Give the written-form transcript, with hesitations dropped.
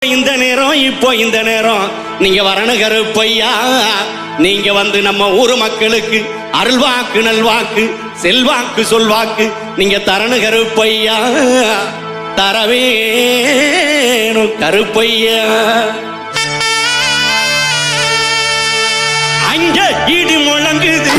இந்த நேரம் இப்போ இந்த நேரம் நீங்க வரணும் கருப்பையா. நீங்க வந்து நம்ம ஊர் மக்களுக்கு அருள்வாக்கு நல்வாக்கு செல்வாக்கு சொல்வாக்கு நீங்க தரணும் கருப்பையா. தரவேணும் கருப்பையா. அங்க இடி முழங்குது